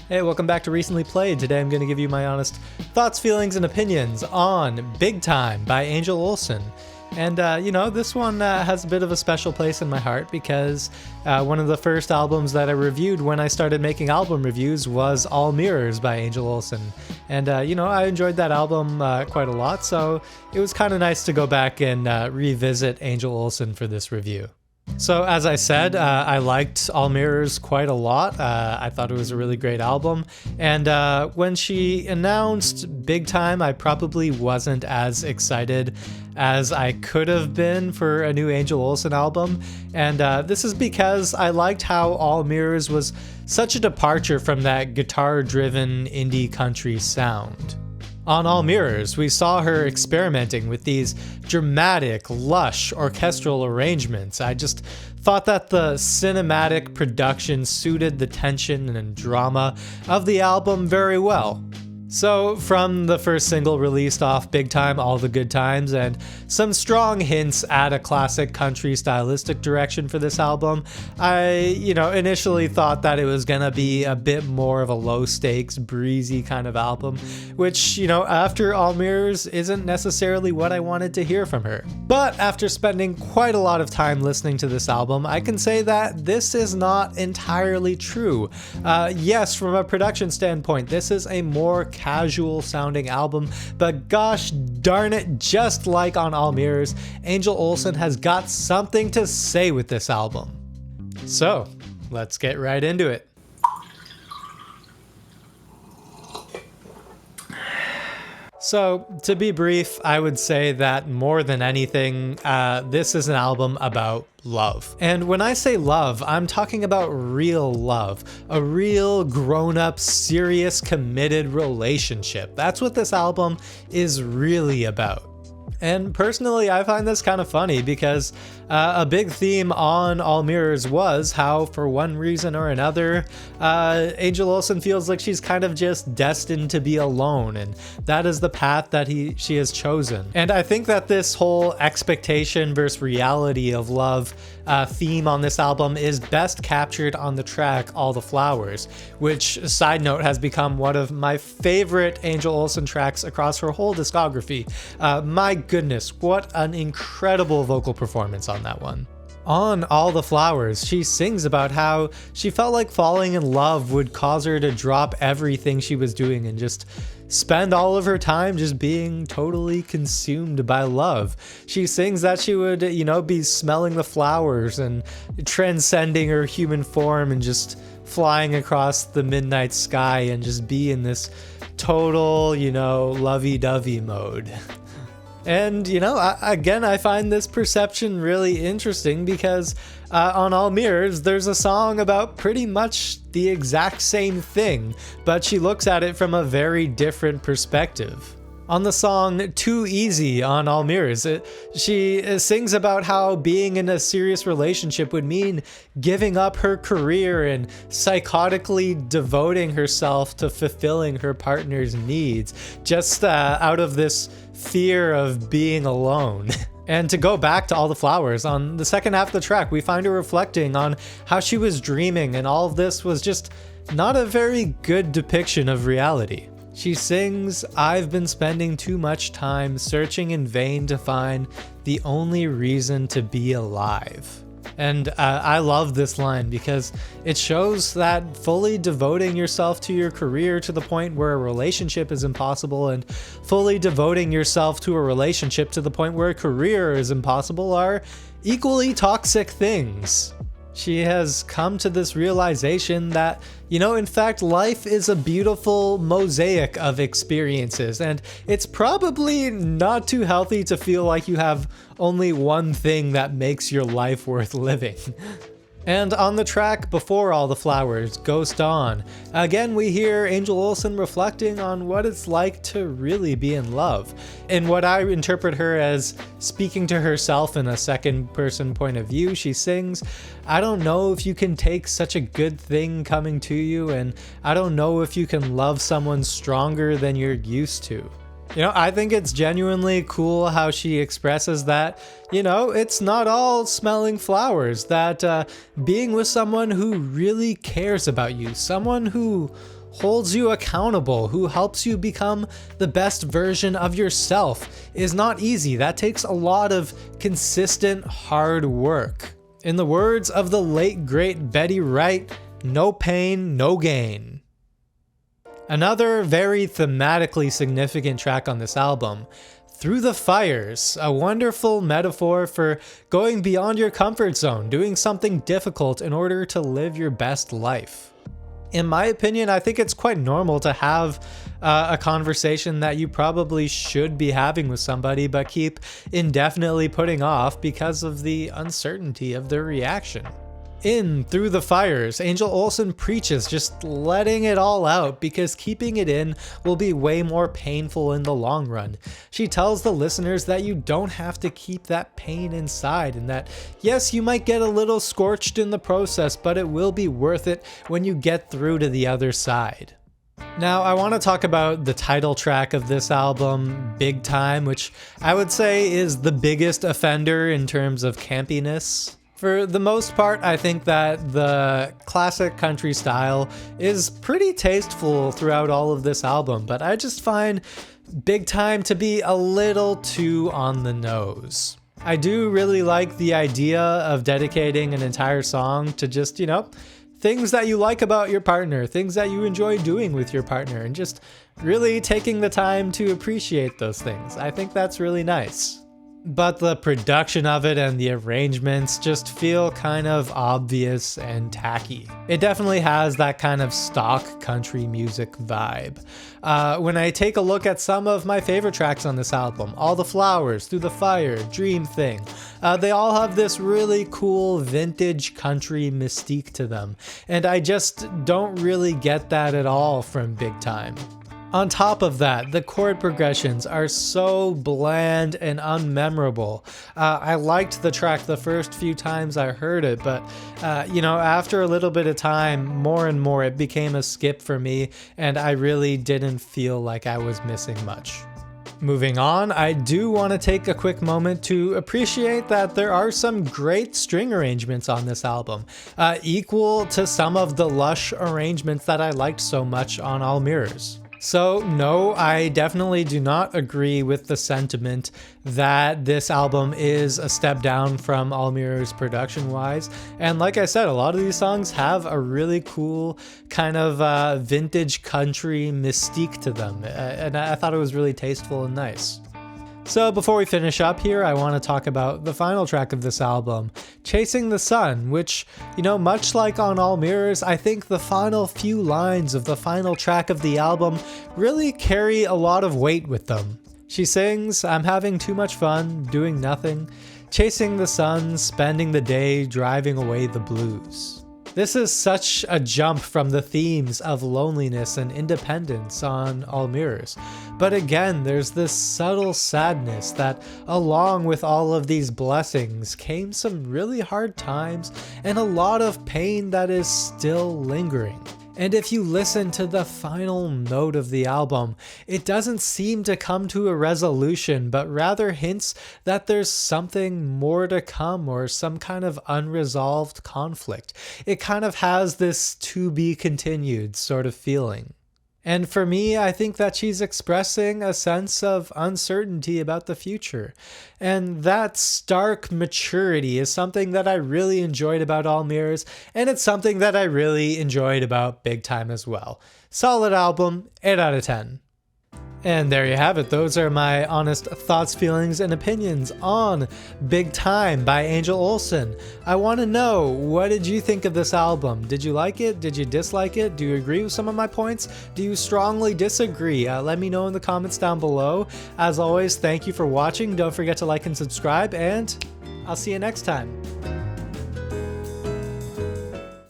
Hey, welcome back to Recently Played. Today I'm going to give you my honest thoughts, feelings, and opinions on Big Time by Angel Olsen. And, this one has a bit of a special place in my heart because one of the first albums that I reviewed when I started making album reviews was All Mirrors by Angel Olsen. And, I enjoyed that album quite a lot, so it was kind of nice to go back and revisit Angel Olsen for this review. So as I said, I liked All Mirrors quite a lot. I thought it was a really great album. And when she announced Big Time, I probably wasn't as excited as I could have been for a new Angel Olsen album. And this is because I liked how All Mirrors was such a departure from that guitar-driven indie country sound. On All Mirrors, we saw her experimenting with these dramatic, lush, orchestral arrangements. I just thought that the cinematic production suited the tension and drama of the album very well. So, from the first single released off Big Time, All the Good Times, and some strong hints at a classic country stylistic direction for this album, I, initially thought that it was gonna be a bit more of a low-stakes, breezy kind of album, which, after All Mirrors isn't necessarily what I wanted to hear from her. But after spending quite a lot of time listening to this album, I can say that this is not entirely true. Yes, from a production standpoint, this is a more casual sounding album, but gosh darn it, just like on All Mirrors, Angel Olsen has got something to say with this album. So, let's get right into it. So, to be brief, I would say that more than anything, this is an album about love. And when I say love, I'm talking about real love. A real grown-up, serious, committed relationship. That's what this album is really about. And personally, I find this kind of funny because a big theme on All Mirrors was how, for one reason or another, Angel Olsen feels like she's kind of just destined to be alone, and that is the path that she has chosen. And I think that this whole expectation versus reality of love theme on this album is best captured on the track All the Flowers, which, side note, has become one of my favorite Angel Olsen tracks across her whole discography. My goodness, what an incredible vocal performance on that one. On All the Flowers, she sings about how she felt like falling in love would cause her to drop everything she was doing and just spend all of her time just being totally consumed by love. She sings that she would, be smelling the flowers and transcending her human form and just flying across the midnight sky and just be in this total, lovey-dovey mode. And, I find this perception really interesting because on All Mirrors, there's a song about pretty much the exact same thing, but she looks at it from a very different perspective. On the song Too Easy on All Mirrors, she sings about how being in a serious relationship would mean giving up her career and psychotically devoting herself to fulfilling her partner's needs, just out of this fear of being alone. And to go back to All the Flowers, on the second half of the track, we find her reflecting on how she was dreaming, and all of this was just not a very good depiction of reality. She sings, "I've been spending too much time searching in vain to find the only reason to be alive." And I love this line because it shows that fully devoting yourself to your career to the point where a relationship is impossible and fully devoting yourself to a relationship to the point where a career is impossible are equally toxic things. She has come to this realization that, in fact, life is a beautiful mosaic of experiences, and it's probably not too healthy to feel like you have only one thing that makes your life worth living. And on the track Before All the Flowers, Ghost On, again we hear Angel Olsen reflecting on what it's like to really be in love. In what I interpret her as speaking to herself in a second-person point of view, she sings, "I don't know if you can take such a good thing coming to you, and I don't know if you can love someone stronger than you're used to." I think it's genuinely cool how she expresses that, it's not all smelling flowers, that being with someone who really cares about you, someone who holds you accountable, who helps you become the best version of yourself, is not easy. That takes a lot of consistent hard work. In the words of the late great Betty Wright, no pain, no gain. Another very thematically significant track on this album, Through the Fires, a wonderful metaphor for going beyond your comfort zone, doing something difficult in order to live your best life. In my opinion, I think it's quite normal to have a conversation that you probably should be having with somebody but keep indefinitely putting off because of the uncertainty of their reaction. In Through the Fires, Angel Olsen preaches just letting it all out because keeping it in will be way more painful in the long run. She tells the listeners that you don't have to keep that pain inside and that, yes, you might get a little scorched in the process, but it will be worth it when you get through to the other side. Now, I want to talk about the title track of this album, Big Time, which I would say is the biggest offender in terms of campiness. For the most part, I think that the classic country style is pretty tasteful throughout all of this album, but I just find Big Time to be a little too on the nose. I do really like the idea of dedicating an entire song to just, things that you like about your partner, things that you enjoy doing with your partner, and just really taking the time to appreciate those things. I think that's really nice. But the production of it and the arrangements just feel kind of obvious and tacky. It definitely has that kind of stock country music vibe. When I take a look at some of my favorite tracks on this album, All the Flowers, Through the Fire, Dream Thing, they all have this really cool vintage country mystique to them, and I just don't really get that at all from Big Time. On top of that, the chord progressions are so bland and unmemorable. I liked the track the first few times I heard it, but after a little bit of time, more and more it became a skip for me, and I really didn't feel like I was missing much. Moving on, I do want to take a quick moment to appreciate that there are some great string arrangements on this album, equal to some of the lush arrangements that I liked so much on All Mirrors. So no, I definitely do not agree with the sentiment that this album is a step down from All Mirrors production-wise. And like I said, a lot of these songs have a really cool kind of vintage country mystique to them. And I thought it was really tasteful and nice. So before we finish up here, I want to talk about the final track of this album, Chasing the Sun, which, much like on All Mirrors, I think the final few lines of the final track of the album really carry a lot of weight with them. She sings, "I'm having too much fun, doing nothing, chasing the sun, spending the day, driving away the blues." This is such a jump from the themes of loneliness and independence on All Mirrors. But again, there's this subtle sadness that along with all of these blessings came some really hard times and a lot of pain that is still lingering. And if you listen to the final note of the album, it doesn't seem to come to a resolution, but rather hints that there's something more to come or some kind of unresolved conflict. It kind of has this to be continued sort of feeling. And for me, I think that she's expressing a sense of uncertainty about the future. And that stark maturity is something that I really enjoyed about All Mirrors, and it's something that I really enjoyed about Big Time as well. Solid album, 8 out of 10. And there you have it. Those are my honest thoughts, feelings, and opinions on Big Time by Angel Olsen. I want to know, what did you think of this album? Did you like it? Did you dislike it? Do you agree with some of my points? Do you strongly disagree? Let me know in the comments down below. As always, thank you for watching. Don't forget to like and subscribe, and I'll see you next time.